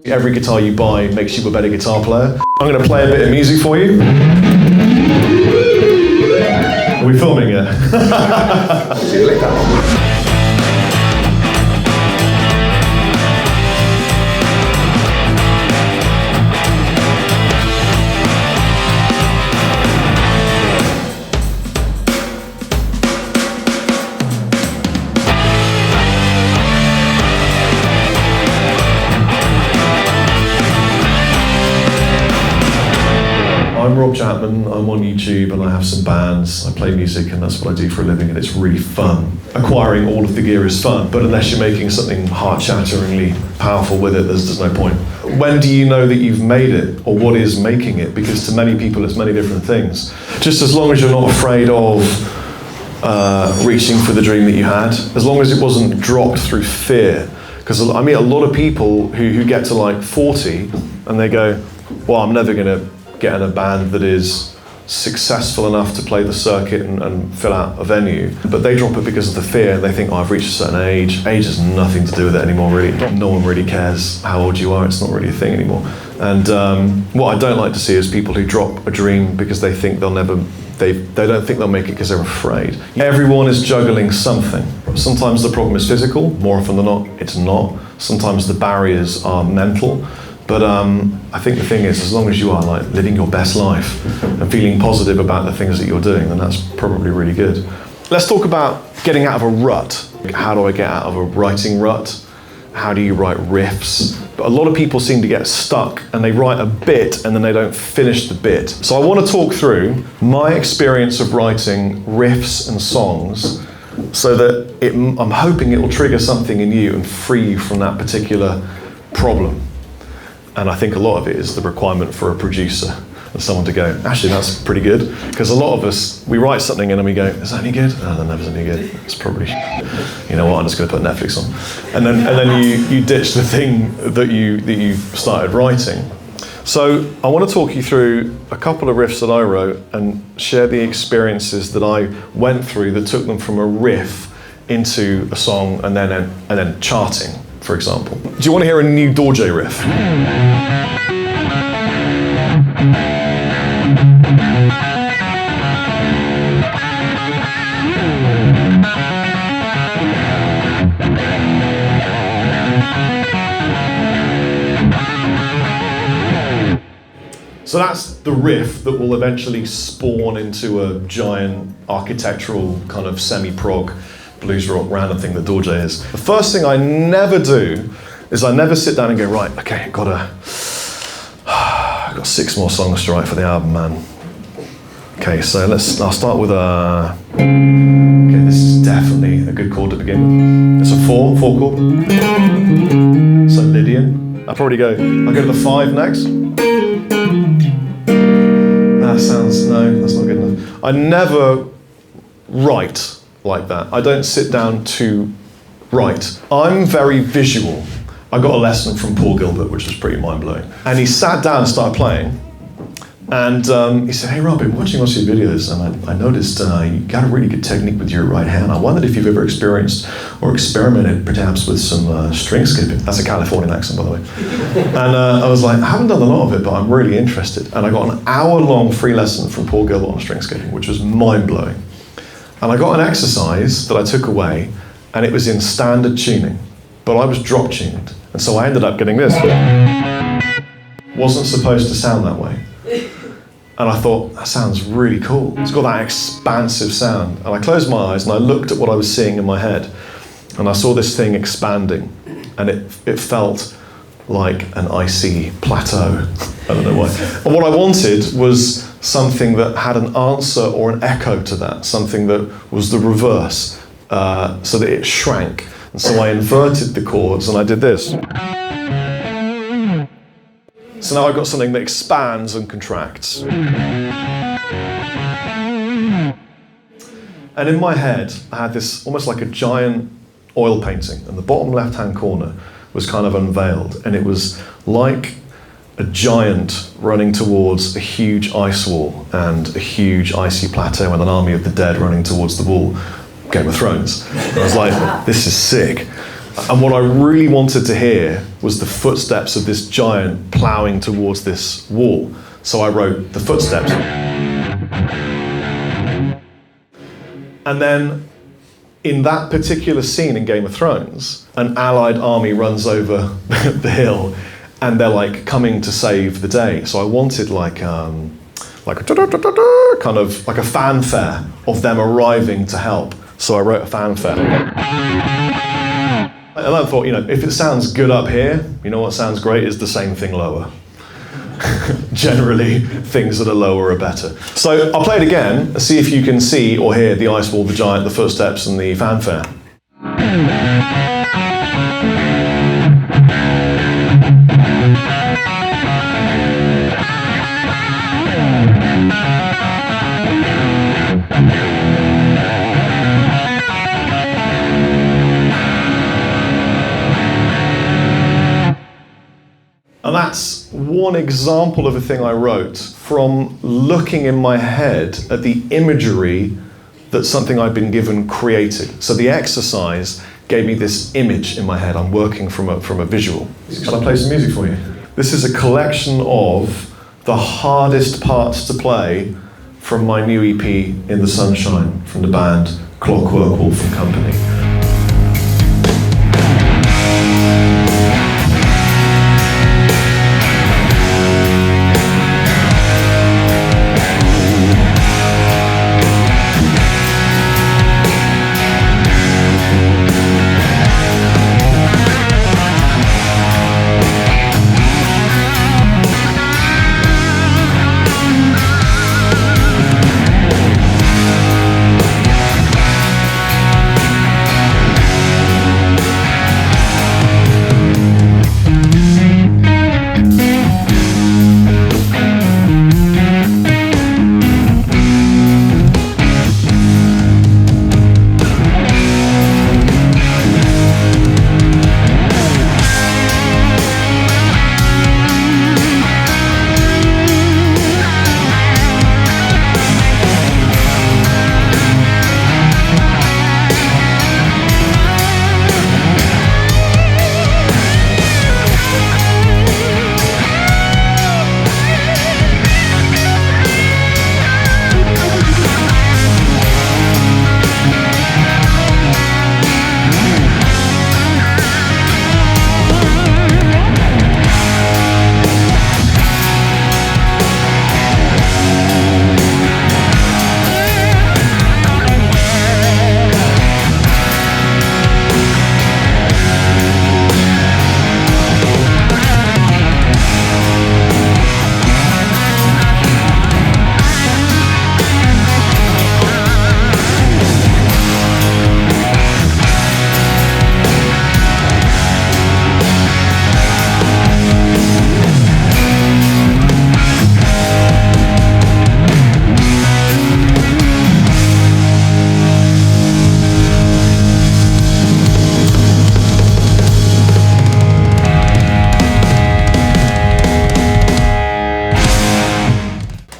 Every guitar you buy makes you a better guitar player. I'm going to play a bit of music for you. Are we filming it? See you later. I'm Rob Chapman, I'm on YouTube and I have some bands, I play music and that's what I do for a living and it's really fun. Acquiring all of the gear is fun, but unless you're making something heart-shatteringly powerful with it, there's no point. When do you know that you've made it, or what is making it? Because to many people it's many different things. Just as long as you're not afraid of reaching for the dream that you had, as long as it wasn't dropped through fear. Because I meet a lot of people who get to like 40 and they go, well, I'm never going to get in a band that is successful enough to play the circuit and fill out a venue, but they drop it because of the fear. They think, oh, I've reached a certain age. Age has nothing to do with it anymore, really. No one really cares how old you are. It's not really a thing anymore. And what I don't like to see is people who drop a dream because they think they'll never, they don't think they'll make it because they're afraid. Everyone is juggling something. Sometimes the problem is physical. More often than not, it's not. Sometimes the barriers are mental. But I think the thing is, as long as you are like living your best life and feeling positive about the things that you're doing, then that's probably really good. Let's talk about getting out of a rut. How do I get out of a writing rut? How do you write riffs? But a lot of people seem to get stuck and they write a bit and then they don't finish the bit. So I want to talk through my experience of writing riffs and songs so that I'm hoping it will trigger something in you and free you from that particular problem. And I think a lot of it is the requirement for a producer and someone to go, actually, that's pretty good. Because a lot of us, we write something and then we go, is that any good? No, that never's any good. It's probably, you know what, I'm just going to put Netflix on. And then you ditch the thing that you started writing. So I want to talk you through a couple of riffs that I wrote and share the experiences that I went through that took them from a riff into a song and then charting. For example. Do you want to hear a new Dorje riff? So that's the riff that will eventually spawn into a giant architectural kind of semi-prog blues rock random thing that Dorje is. The first thing I never do is I never sit down and go, right, okay, I've got 6 more songs to write for the album, man. Okay, so I'll start with okay, this is definitely a good chord to begin with. It's a 4 chord. So Lydian. I'll go to the 5 next. No, that's not good enough. I never write like that. I don't sit down to write. I'm very visual. I got a lesson from Paul Gilbert, which was pretty mind-blowing. And he sat down and started playing. And he said, hey Rob, I've been watching lots of your videos and I noticed you got a really good technique with your right hand. I wondered if you've ever experienced or experimented perhaps with some string skipping. That's a Californian accent, by the way. And I was like, I haven't done a lot of it, but I'm really interested. And I got an hour-long free lesson from Paul Gilbert on string skipping, which was mind-blowing. And I got an exercise that I took away, and it was in standard tuning, but I was drop tuned. And so I ended up getting this. Wasn't supposed to sound that way. And I thought, that sounds really cool. It's got that expansive sound. And I closed my eyes and I looked at what I was seeing in my head. And I saw this thing expanding. And it felt like an icy plateau. I don't know why. And what I wanted was something that had an answer or an echo to that, something that was the reverse, so that it shrank. And so I inverted the chords and I did this. So now I've got something that expands and contracts. And in my head, I had this almost like a giant oil painting, and the bottom left-hand corner was kind of unveiled, and it was like a giant running towards a huge ice wall and a huge icy plateau and an army of the dead running towards the wall. Game of Thrones. I was like, this is sick. And what I really wanted to hear was the footsteps of this giant ploughing towards this wall. So I wrote the footsteps. And then in that particular scene in Game of Thrones, an allied army runs over the hill and they're like coming to save the day. So I wanted like a kind of like a fanfare of them arriving to help. So I wrote a fanfare. And I thought, you know, if it sounds good up here, you know what sounds great is the same thing lower. Generally, things that are lower are better. So I'll play it again and see if you can see or hear the ice wall, the giant, the footsteps, and the fanfare. And that's one example of a thing I wrote from looking in my head at the imagery that something I'd been given created. So the exercise gave me this image in my head. I'm working from a visual. Can I play some music for you? This is a collection of the hardest parts to play from my new EP, In the Sunshine, from the band Clockwork Wolf and Company.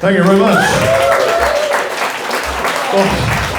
Thank you very much. Oh.